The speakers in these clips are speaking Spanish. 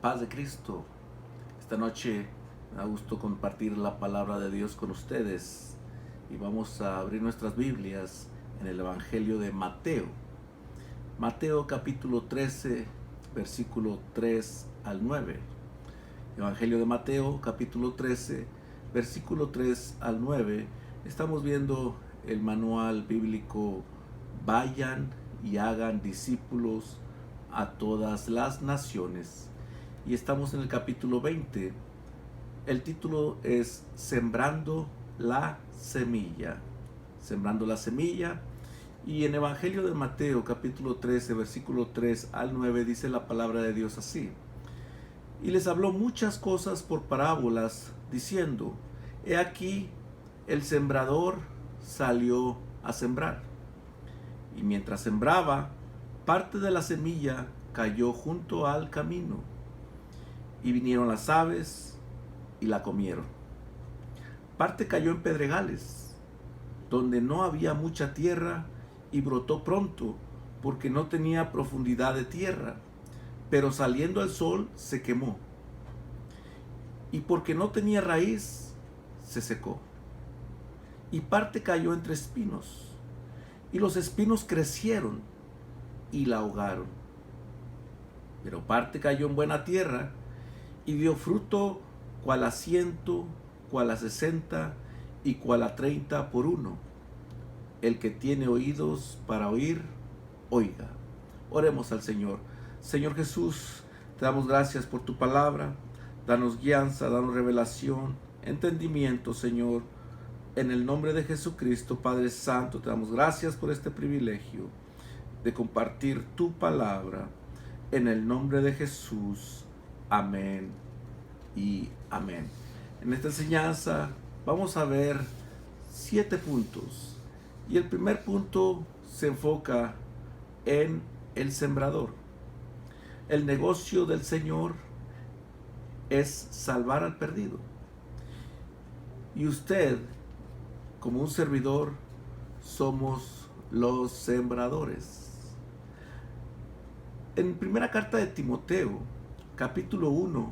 Paz de Cristo. Esta noche me da gusto compartir la palabra de Dios con ustedes y vamos a abrir nuestras Biblias en el Evangelio de Mateo. Mateo capítulo 13, versículo 3 al 9. Evangelio de Mateo capítulo 13, versículo 3 al 9. Estamos viendo el manual bíblico Vayan y hagan discípulos a todas las naciones. Y estamos en el capítulo 20. El título es Sembrando la semilla. Sembrando la semilla. Y en Evangelio de Mateo capítulo 13, versículo 3 al 9 dice la palabra de Dios así. Y les habló muchas cosas por parábolas, diciendo, he aquí el sembrador salió a sembrar. Y mientras sembraba, parte de la semilla cayó junto al camino, y vinieron las aves y la comieron. Parte cayó en pedregales, donde no había mucha tierra, y brotó pronto, porque no tenía profundidad de tierra, pero saliendo el sol se quemó. Y porque no tenía raíz, se secó. Y parte cayó entre espinos, y los espinos crecieron y la ahogaron. Pero parte cayó en buena tierra, y dio fruto cual a 100, cual a 60 y cual a 30 por uno. El que tiene oídos para oír, oiga. Oremos al Señor. Señor Jesús, te damos gracias por tu palabra. Danos guianza, danos revelación, entendimiento, Señor. En el nombre de Jesucristo, Padre Santo, te damos gracias por este privilegio de compartir tu palabra. En el nombre de Jesús. Amén y amén. En esta enseñanza vamos a ver 7 puntos. Y el primer punto se enfoca en el sembrador. El negocio del Señor es salvar al perdido. Y usted, como un servidor, somos los sembradores. En primera carta de Timoteo, capítulo 1,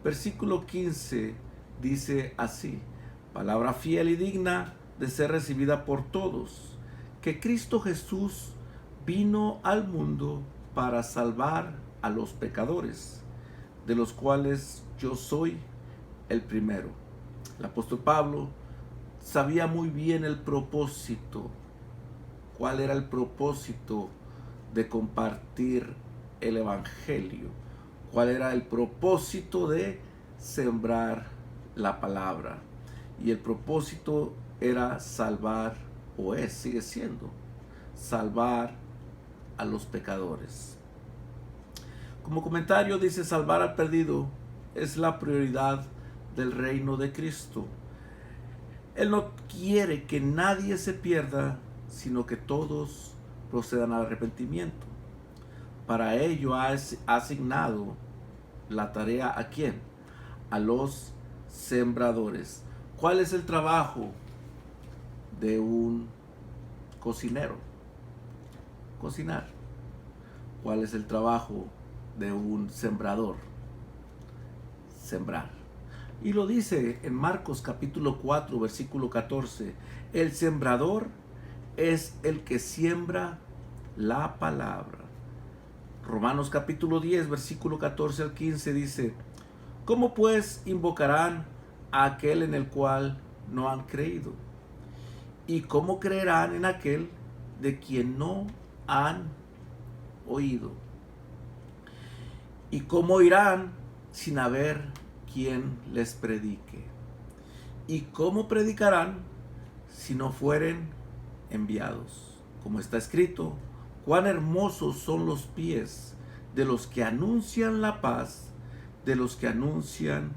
versículo 15, dice así: palabra fiel y digna de ser recibida por todos, que Cristo Jesús vino al mundo para salvar a los pecadores, de los cuales yo soy el primero. El apóstol Pablo sabía muy bien el propósito. ¿Cuál era el propósito de compartir el Evangelio? ¿Cuál era el propósito de sembrar la palabra? Y el propósito era salvar, o sigue siendo, salvar a los pecadores. Como comentario dice, salvar al perdido es la prioridad del reino de Cristo. Él no quiere que nadie se pierda, sino que todos procedan al arrepentimiento. Para ello ha asignado la tarea ¿a quién? A los sembradores. ¿Cuál es el trabajo de un cocinero? Cocinar. ¿Cuál es el trabajo de un sembrador? Sembrar. Y lo dice en Marcos capítulo 4, versículo 14. El sembrador es el que siembra la palabra. Romanos capítulo 10, versículo 14 al 15 dice: ¿cómo pues invocarán a aquel en el cual no han creído? ¿Y cómo creerán en aquel de quien no han oído? ¿Y cómo oirán sin haber quien les predique? ¿Y cómo predicarán si no fueren enviados? Como está escrito: cuán hermosos son los pies de los que anuncian la paz, de los que anuncian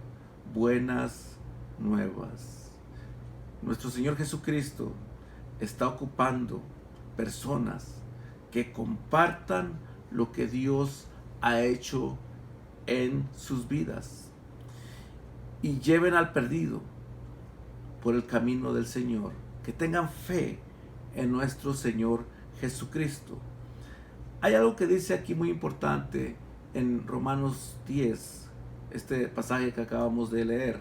buenas nuevas. Nuestro Señor Jesucristo está ocupando personas que compartan lo que Dios ha hecho en sus vidas y lleven al perdido por el camino del Señor, que tengan fe en nuestro Señor Jesucristo. Hay algo que dice aquí muy importante en Romanos 10, este pasaje que acabamos de leer.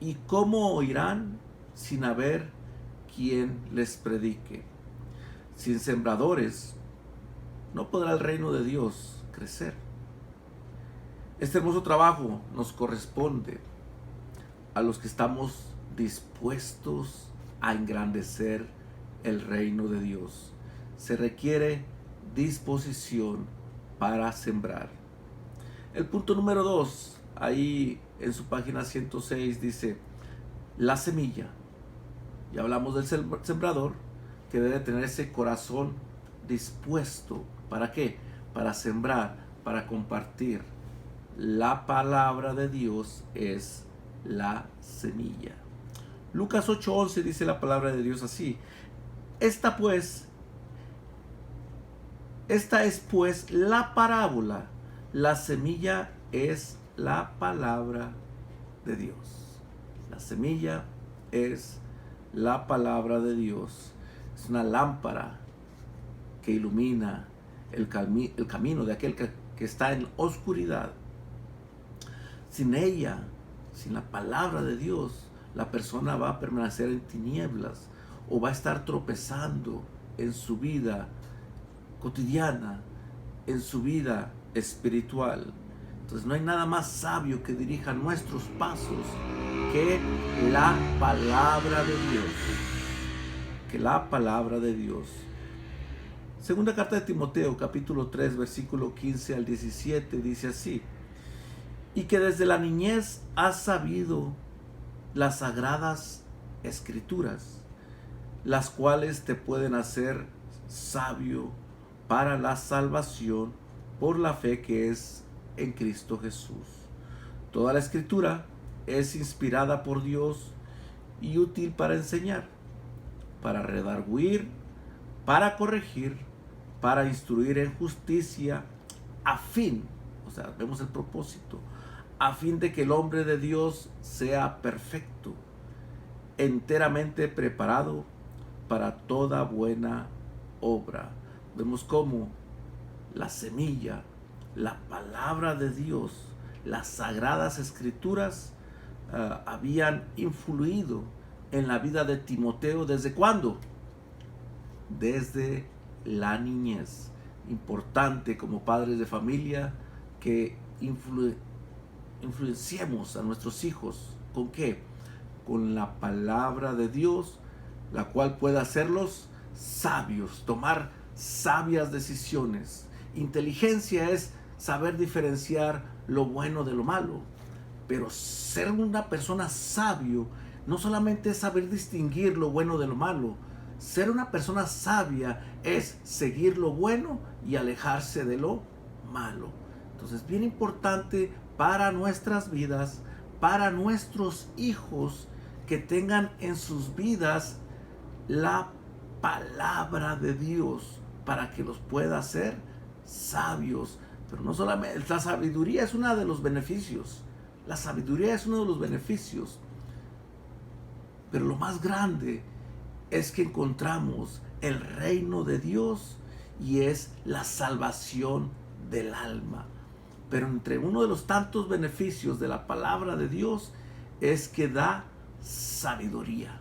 ¿Y cómo oirán sin haber quien les predique? Sin sembradores no podrá el reino de Dios crecer. Este hermoso trabajo nos corresponde a los que estamos dispuestos a engrandecer el reino de Dios. Se requiere disposición para sembrar. El punto número 2, ahí en su página 106 dice, la semilla. Ya hablamos del sembrador, que debe tener ese corazón dispuesto. ¿Para qué? Para sembrar, para compartir. La palabra de Dios es la semilla. Lucas 8:11 dice la palabra de Dios así. Esta es pues la parábola. La semilla es la palabra de Dios. La semilla es la palabra de Dios. Es una lámpara que ilumina el camino de aquel que está en oscuridad. Sin ella, sin la palabra de Dios, la persona va a permanecer en tinieblas o va a estar tropezando en su vida cotidiana, en su vida espiritual. Entonces no hay nada más sabio que dirija nuestros pasos que la palabra de Dios. Que la palabra de Dios. Segunda carta de Timoteo, capítulo 3, versículo 15 al 17, dice así. Y que desde la niñez has sabido las sagradas escrituras, las cuales te pueden hacer sabio para la salvación por la fe que es en Cristo Jesús. Toda la escritura es inspirada por Dios y útil para enseñar, para redarguir, para corregir, para instruir en justicia, a fin, o sea, vemos el propósito, a fin de que el hombre de Dios sea perfecto, enteramente preparado para toda buena obra. Vemos cómo la semilla, la palabra de Dios, las sagradas escrituras habían influido en la vida de Timoteo. ¿Desde cuándo? Desde la niñez. Importante como padres de familia que influenciemos a nuestros hijos. ¿Con qué? Con la palabra de Dios, la cual puede hacerlos sabios, tomar sabias decisiones. Inteligencia es saber diferenciar lo bueno de lo malo, pero ser una persona sabio no solamente es saber distinguir lo bueno de lo malo. Ser una persona sabia es seguir lo bueno y alejarse de lo malo. Entonces, bien importante para nuestras vidas, para nuestros hijos, que tengan en sus vidas la palabra de Dios para que los pueda hacer sabios. Pero no solamente, la sabiduría es uno de los beneficios. La sabiduría es uno de los beneficios. Pero lo más grande es que encontramos el reino de Dios y es la salvación del alma. Pero entre uno de los tantos beneficios de la palabra de Dios es que da sabiduría.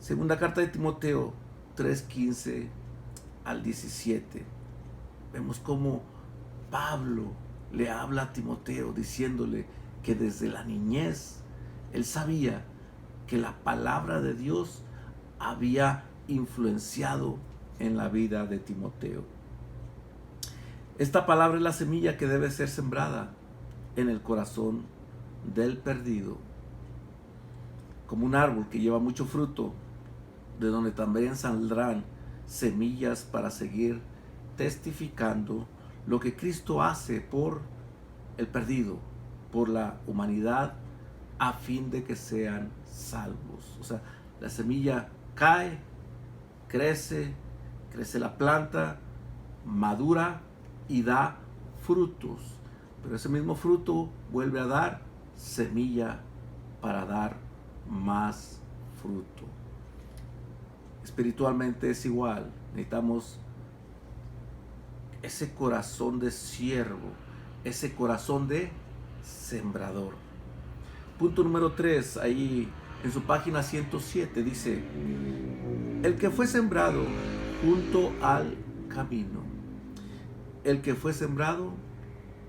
Segunda carta de Timoteo 3:15 al 17. Vemos cómo Pablo le habla a Timoteo diciéndole que desde la niñez él sabía que la palabra de Dios había influenciado en la vida de Timoteo. Esta palabra es la semilla que debe ser sembrada en el corazón del perdido. Como un árbol que lleva mucho fruto, de donde también saldrán semillas para seguir testificando lo que Cristo hace por el perdido, por la humanidad, a fin de que sean salvos. O sea, la semilla cae, crece la planta, madura y da frutos. Pero ese mismo fruto vuelve a dar semilla para dar más fruto. Espiritualmente es igual. Necesitamos ese corazón de siervo, ese corazón de sembrador. Punto número 3, ahí en su página 107 dice: el que fue sembrado junto al camino. El que fue sembrado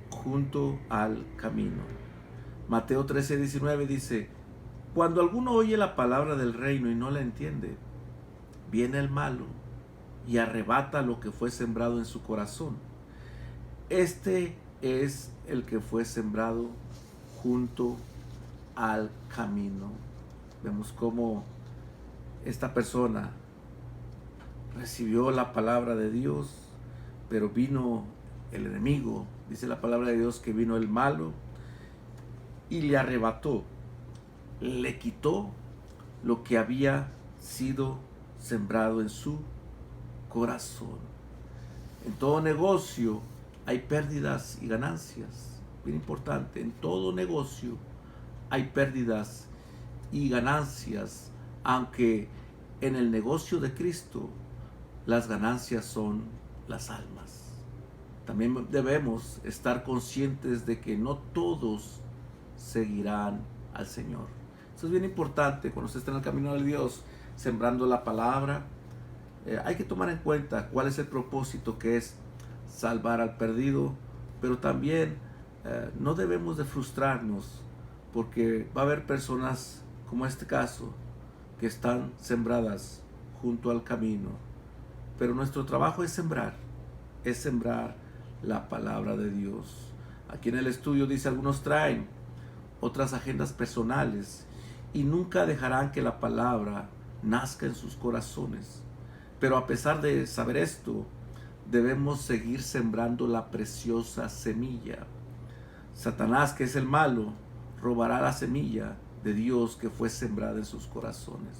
junto al camino. Mateo 13:19 dice: cuando alguno oye la palabra del reino y no la entiende, viene el malo y arrebata lo que fue sembrado en su corazón. Este es el que fue sembrado junto al camino. Vemos cómo esta persona recibió la palabra de Dios, pero vino el enemigo. Dice la palabra de Dios que vino el malo y le arrebató, le quitó lo que había sido sembrado en su corazón. En todo negocio hay pérdidas y ganancias. Bien importante, en todo negocio hay pérdidas y ganancias, aunque en el negocio de Cristo las ganancias son las almas. También debemos estar conscientes de que no todos seguirán al Señor. Eso es bien importante cuando usted está en el camino de Dios, sembrando la palabra. Hay que tomar en cuenta cuál es el propósito, que es salvar al perdido, pero también no debemos de frustrarnos, porque va a haber personas como este caso que están sembradas junto al camino, pero nuestro trabajo es sembrar la palabra de Dios. Aquí en el estudio dice: algunos traen otras agendas personales y nunca dejarán que la palabra nazca en sus corazones. Pero a pesar de saber esto, debemos seguir sembrando la preciosa semilla. Satanás, que es el malo, robará la semilla de Dios que fue sembrada en sus corazones.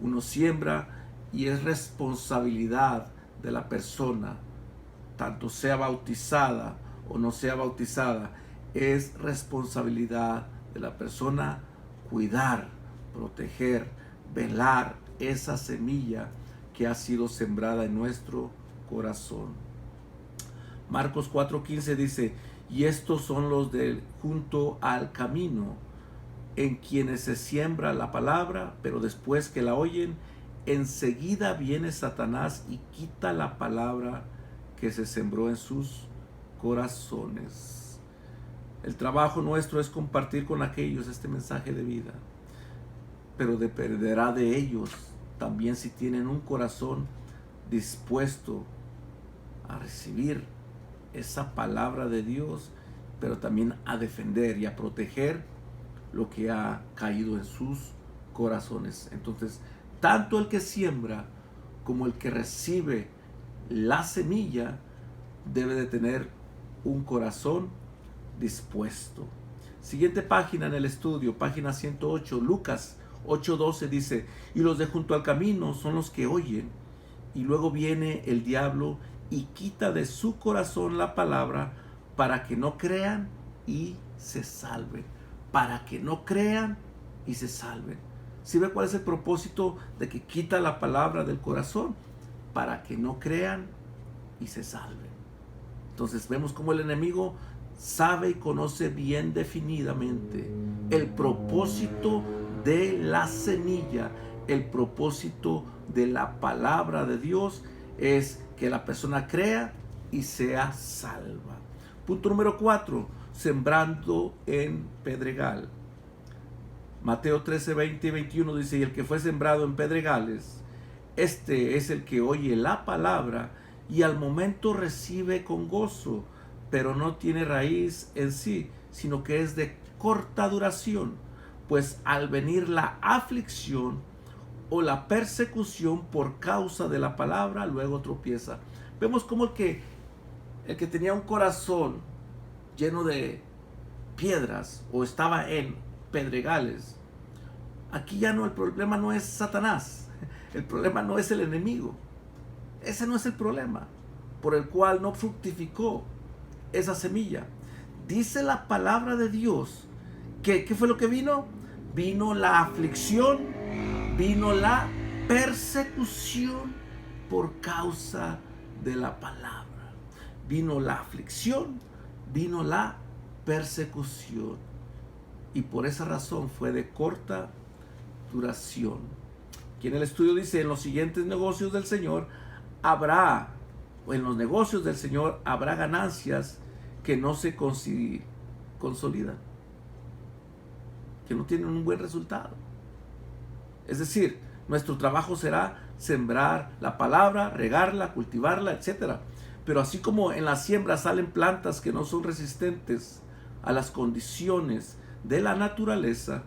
Uno siembra y es responsabilidad de la persona, tanto sea bautizada o no sea bautizada, es responsabilidad de la persona cuidar, proteger, velar esa semilla que ha sido sembrada en nuestro corazón. Marcos 4:15 dice: y estos son los de junto al camino, en quienes se siembra la palabra, pero después que la oyen, enseguida viene Satanás y quita la palabra que se sembró en sus corazones. El trabajo nuestro es compartir con aquellos este mensaje de vida, pero dependerá de ellos también si tienen un corazón dispuesto a recibir esa palabra de Dios, pero también a defender y a proteger lo que ha caído en sus corazones. Entonces, tanto el que siembra como el que recibe la semilla debe de tener un corazón dispuesto. Siguiente página en el estudio, página 108, Lucas 8:12 dice: y los de junto al camino son los que oyen, y luego viene el diablo y quita de su corazón la palabra, para que no crean y se salven. Para que no crean y se salven. ¿Sí ve cuál es el propósito de que quita la palabra del corazón? Para que no crean y se salven. Entonces vemos cómo el enemigo sabe y conoce bien definidamente el propósito de la semilla. El propósito de la palabra de Dios es que la persona crea y sea salva. Punto número 4, sembrando en pedregal. Mateo 13, 20 y 21 dice: y el que fue sembrado en pedregales, este es el que oye la palabra y al momento recibe con gozo, pero no tiene raíz en sí, sino que es de corta duración, pues al venir la aflicción o la persecución por causa de la palabra, luego tropieza. Vemos como el que tenía un corazón lleno de piedras o estaba en pedregales, aquí ya no, el problema no es Satanás, el problema no es el enemigo, ese no es el problema por el cual no fructificó esa semilla. Dice la palabra de Dios que ¿qué fue lo que vino? Vino la aflicción, vino la persecución por causa de la palabra. vino la aflicción, vino la persecución. Y por esa razón fue de corta duración. Aquí en el estudio dice, en los siguientes negocios del Señor habrá, o en los negocios del Señor habrá ganancias que no se consolidan, que no tienen un buen resultado. Es decir, nuestro trabajo será sembrar la palabra, regarla, cultivarla, etc. Pero así como en la siembra salen plantas que no son resistentes a las condiciones de la naturaleza,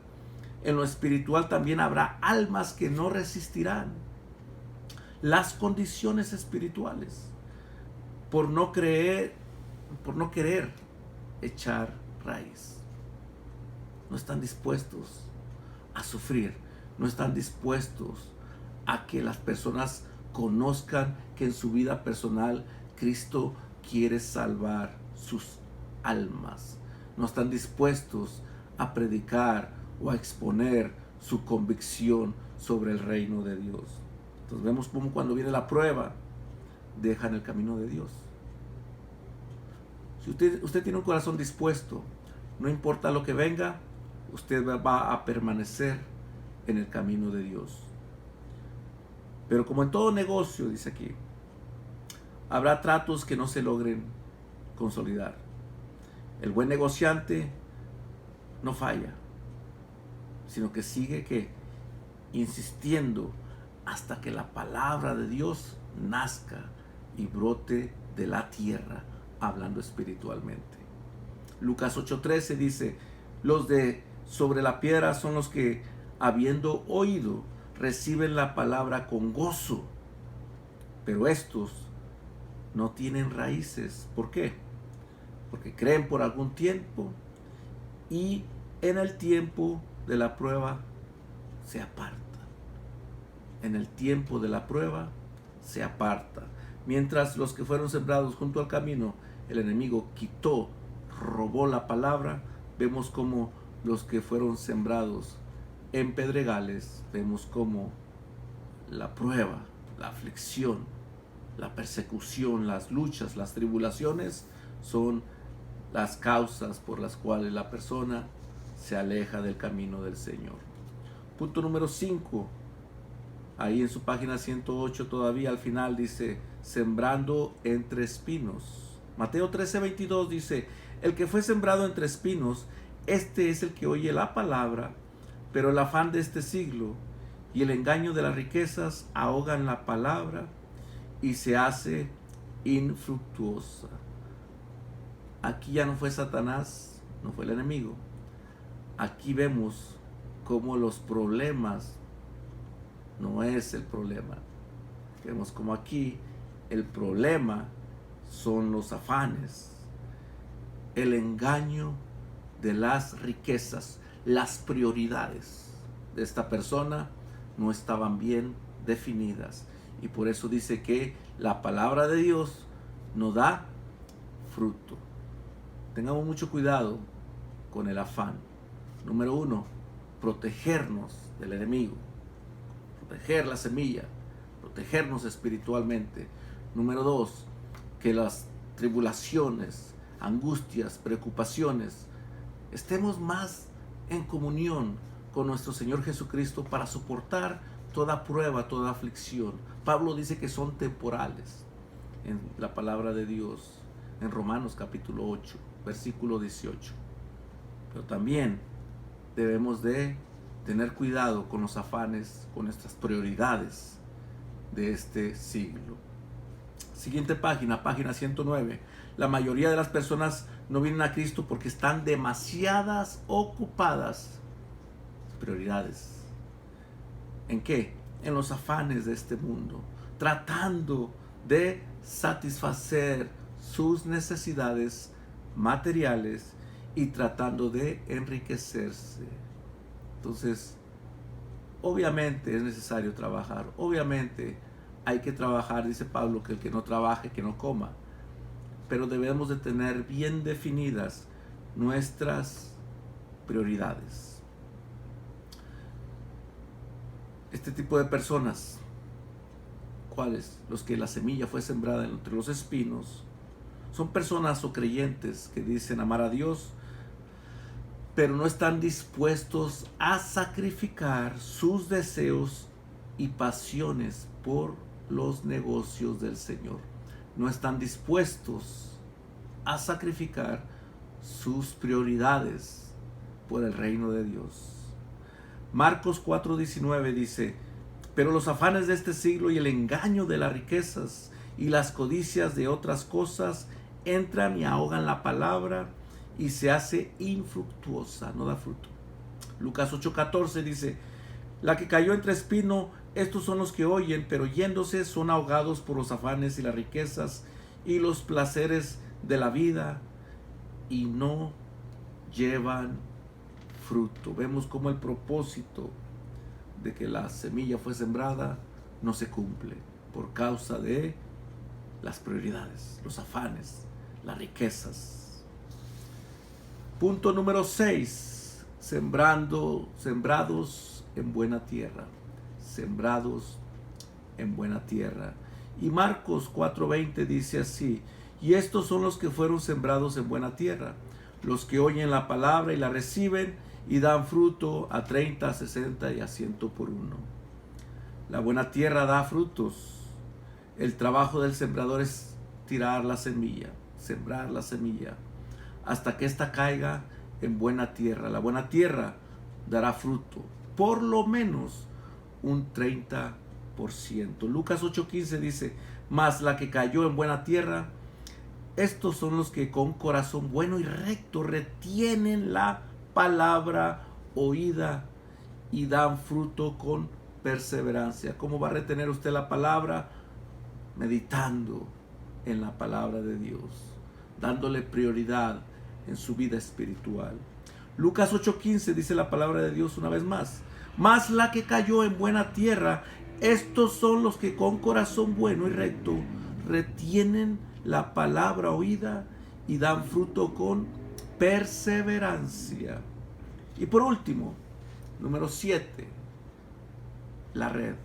en lo espiritual también habrá almas que no resistirán las condiciones espirituales por no querer echar raíz. No están dispuestos a sufrir, no están dispuestos a que las personas conozcan que en su vida personal Cristo quiere salvar sus almas. No están dispuestos a predicar o a exponer su convicción sobre el reino de Dios. Entonces vemos cómo cuando viene la prueba, dejan el camino de Dios. Si usted tiene un corazón dispuesto, no importa lo que venga, usted va a permanecer en el camino de Dios. Pero como en todo negocio, dice aquí, habrá tratos que no se logren consolidar. El buen negociante no falla, sino que sigue insistiendo hasta que la palabra de Dios nazca y brote de la tierra, hablando espiritualmente. Lucas 8:13 dice, los de sobre la piedra son los que, habiendo oído, reciben la palabra con gozo, pero estos no tienen raíces. ¿Por qué? Porque creen por algún tiempo y en el tiempo de la prueba se aparta. En el tiempo de la prueba se aparta. Mientras los que fueron sembrados junto al camino, el enemigo quitó, robó la palabra. Vemos como los que fueron sembrados en pedregales, vemos como la prueba, la aflicción, la persecución, las luchas, las tribulaciones son las causas por las cuales la persona se aleja del camino del Señor. Punto número 5. Ahí en su página 108 todavía al final dice, sembrando entre espinos. Mateo 13:22 dice, el que fue sembrado entre espinos, este es el que oye la palabra, pero el afán de este siglo y el engaño de las riquezas ahogan la palabra y se hace infructuosa. Aquí ya no fue Satanás, no fue el enemigo. Aquí vemos cómo los problemas no es el problema. Vemos como aquí el problema son los afanes, el engaño de las riquezas, las prioridades de esta persona no estaban bien definidas. Y por eso dice que la palabra de Dios no da fruto. Tengamos mucho cuidado con el afán. Número 1, protegernos del enemigo. Proteger la semilla, protegernos espiritualmente. Número 2, que las tribulaciones, angustias, preocupaciones, estemos más en comunión con nuestro Señor Jesucristo para soportar toda prueba, toda aflicción. Pablo dice que son temporales en la palabra de Dios, en Romanos capítulo 8, versículo 18. Pero también debemos de tener cuidado con los afanes, con nuestras prioridades de este siglo. Siguiente página, página 109. La mayoría de las personas no vienen a Cristo porque están demasiadas ocupadas. Prioridades. ¿En qué? En los afanes de este mundo, tratando de satisfacer sus necesidades materiales y tratando de enriquecerse. Entonces, obviamente es necesario trabajar, obviamente hay que trabajar, dice Pablo, que el que no trabaje, que no coma, pero debemos de tener bien definidas nuestras prioridades. Este tipo de personas, ¿cuáles? Los que la semilla fue sembrada entre los espinos, Son personas o creyentes que dicen amar a Dios, pero no están dispuestos a sacrificar sus deseos y pasiones por los negocios del Señor. No están dispuestos a sacrificar sus prioridades por el reino de Dios. Marcos 4:19 dice: pero los afanes de este siglo y el engaño de las riquezas y las codicias de otras cosas entran y ahogan la palabra y se hace infructuosa, no da fruto. Lucas 8:14 dice: la que cayó entre espino, estos son los que oyen, pero yéndose son ahogados por los afanes y las riquezas y los placeres de la vida y no llevan fruto. Vemos cómo el propósito de que la semilla fue sembrada no se cumple por causa de las prioridades, los afanes, las riquezas. Punto número 6, sembrados en buena tierra, sembrados en buena tierra. Y Marcos 4:20 dice así: y estos son los que fueron sembrados en buena tierra, los que oyen la palabra y la reciben y dan fruto a 30, a 60 y a 100 por uno. La buena tierra da frutos. El trabajo del sembrador es tirar la semilla, sembrar la semilla, hasta que ésta caiga en buena tierra. La buena tierra dará fruto, por lo menos un 30%. Lucas 8:15 dice: mas la que cayó en buena tierra, estos son los que con corazón bueno y recto retienen la palabra oída y dan fruto con perseverancia. ¿Cómo va a retener usted la palabra? Meditando en la palabra de Dios, dándole prioridad en su vida espiritual. Lucas 8:15 dice la palabra de Dios una vez más: mas la que cayó en buena tierra, estos son los que con corazón bueno y recto retienen la palabra oída y dan fruto con perseverancia. Y por último, número 7, la red.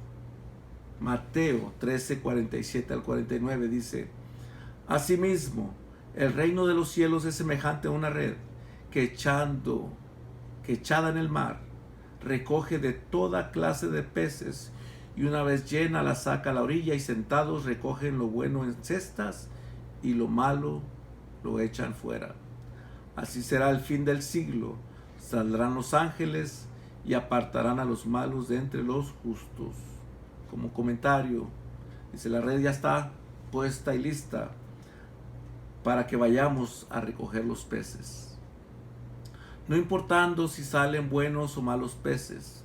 Mateo 13:47 al 49 dice: asimismo, el reino de los cielos es semejante a una red que echada en el mar, recoge de toda clase de peces, y una vez llena la saca a la orilla, y sentados recogen lo bueno en cestas y lo malo lo echan fuera. Así será el fin del siglo. Saldrán los ángeles y apartarán a los malos de entre los justos. Como comentario, dice: la red ya está puesta y lista para que vayamos a recoger los peces. No importando si salen buenos o malos peces,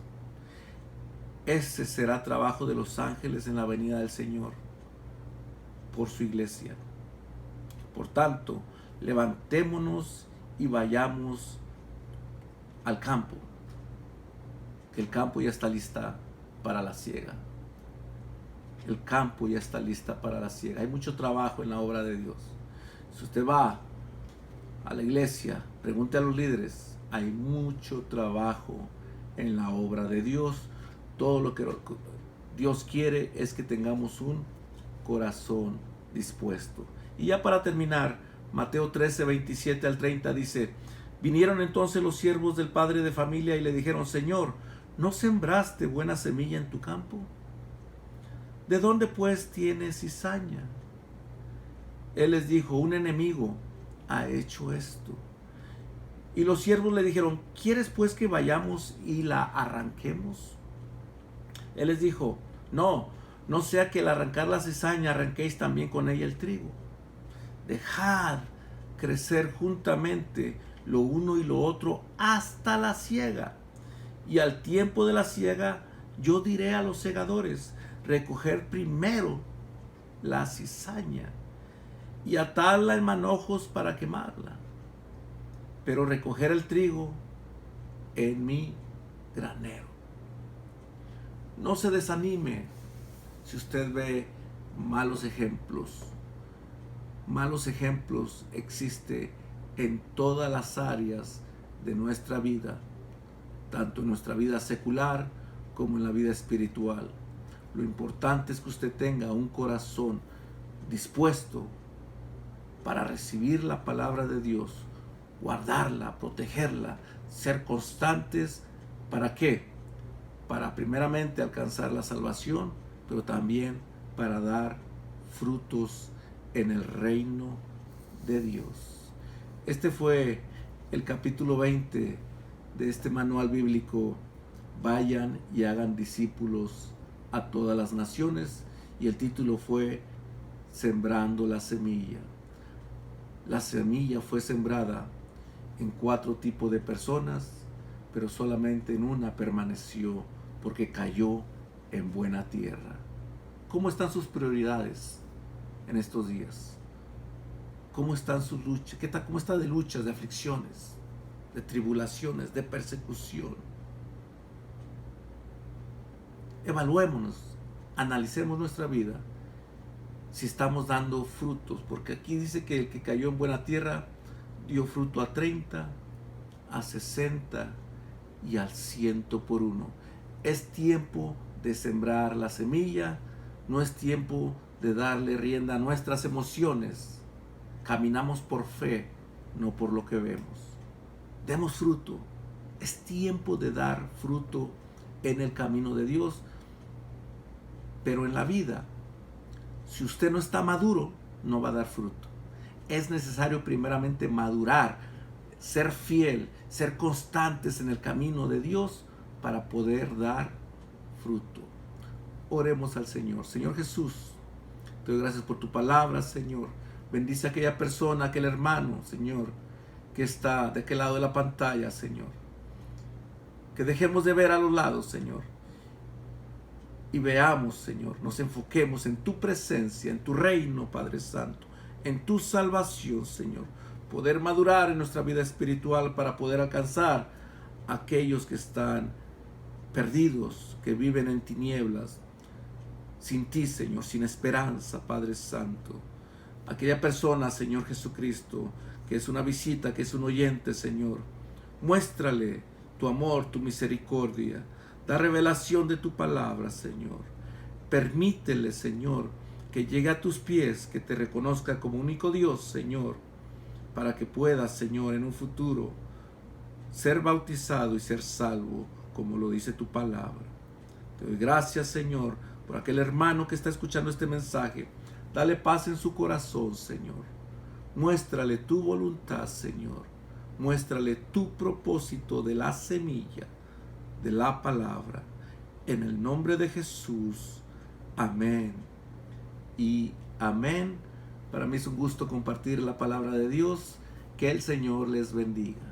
ese será trabajo de los ángeles en la venida del Señor por su iglesia. Por tanto, levantémonos y vayamos al campo, que el campo ya está lista para la siega. El campo ya está lista para la siega. Hay mucho trabajo en la obra de Dios. Si usted va a la iglesia, pregunte a los líderes, hay mucho trabajo en la obra de Dios. Todo lo que Dios quiere es que tengamos un corazón dispuesto. Y ya para terminar, Mateo 13:27 al 30 dice: vinieron entonces los siervos del padre de familia y le dijeron: Señor, ¿no sembraste buena semilla en tu campo? ¿De dónde pues tienes cizaña? Él les dijo: un enemigo ha hecho esto. Y los siervos le dijeron: ¿quieres pues que vayamos y la arranquemos? Él les dijo: no sea que al arrancar la cizaña arranquéis también con ella el trigo. Dejad crecer juntamente lo uno y lo otro hasta la siega. Y al tiempo de la siega yo diré a los segadores: recoger primero la cizaña y atarla en manojos para quemarla, pero recoger el trigo en mi granero. No se desanime si usted ve malos ejemplos. Malos ejemplos existen en todas las áreas de nuestra vida, tanto en nuestra vida secular como en la vida espiritual. Lo importante es que usted tenga un corazón dispuesto para recibir la palabra de Dios, guardarla, protegerla, ser constantes. ¿Para qué? Para primeramente alcanzar la salvación, pero también para dar frutos en el reino de Dios. Este fue el capítulo 20 de este manual bíblico, Vayan y hagan discípulos a todas las naciones, y el título fue Sembrando la semilla. La semilla fue sembrada en 4 tipos de personas, pero solamente en una permaneció porque cayó en buena tierra. ¿Cómo están sus prioridades en estos días? ¿Cómo están sus luchas? ¿Cómo está de luchas, de aflicciones, de tribulaciones, de persecución? Evaluémonos, analicemos nuestra vida, si estamos dando frutos, porque aquí dice que el que cayó en buena tierra dio fruto a 30, a 60 y al 100 por uno. Es tiempo de sembrar la semilla, no es tiempo de darle rienda a nuestras emociones. Caminamos por fe, no por lo que vemos. Demos fruto. Es tiempo de dar fruto en el camino de Dios. Pero en la vida, si usted no está maduro, no va a dar fruto. Es necesario primeramente madurar, ser fiel, ser constantes en el camino de Dios para poder dar fruto. Oremos al Señor. Señor Jesús, te doy gracias por tu palabra, Señor. Bendice a aquella persona, aquel hermano, Señor, que está de aquel lado de la pantalla, Señor. Que dejemos de ver a los lados, Señor, y veamos, Señor, nos enfoquemos en tu presencia, en tu reino, Padre Santo, en tu salvación, Señor. Poder madurar en nuestra vida espiritual para poder alcanzar a aquellos que están perdidos, que viven en tinieblas, sin ti, Señor, sin esperanza, Padre Santo. Aquella persona, Señor Jesucristo, que es una visita, que es un oyente, Señor, muéstrale tu amor, tu misericordia. Da revelación de tu palabra, Señor. Permítele, Señor, que llegue a tus pies, que te reconozca como único Dios, Señor, para que puedas, Señor, en un futuro ser bautizado y ser salvo, como lo dice tu palabra. Te doy gracias, Señor, por aquel hermano que está escuchando este mensaje. Dale paz en su corazón, Señor. Muéstrale tu voluntad, Señor. Muéstrale tu propósito de la semilla, de la palabra. En el nombre de Jesús. Amén y amén. Para mí es un gusto compartir la palabra de Dios. Que el Señor les bendiga.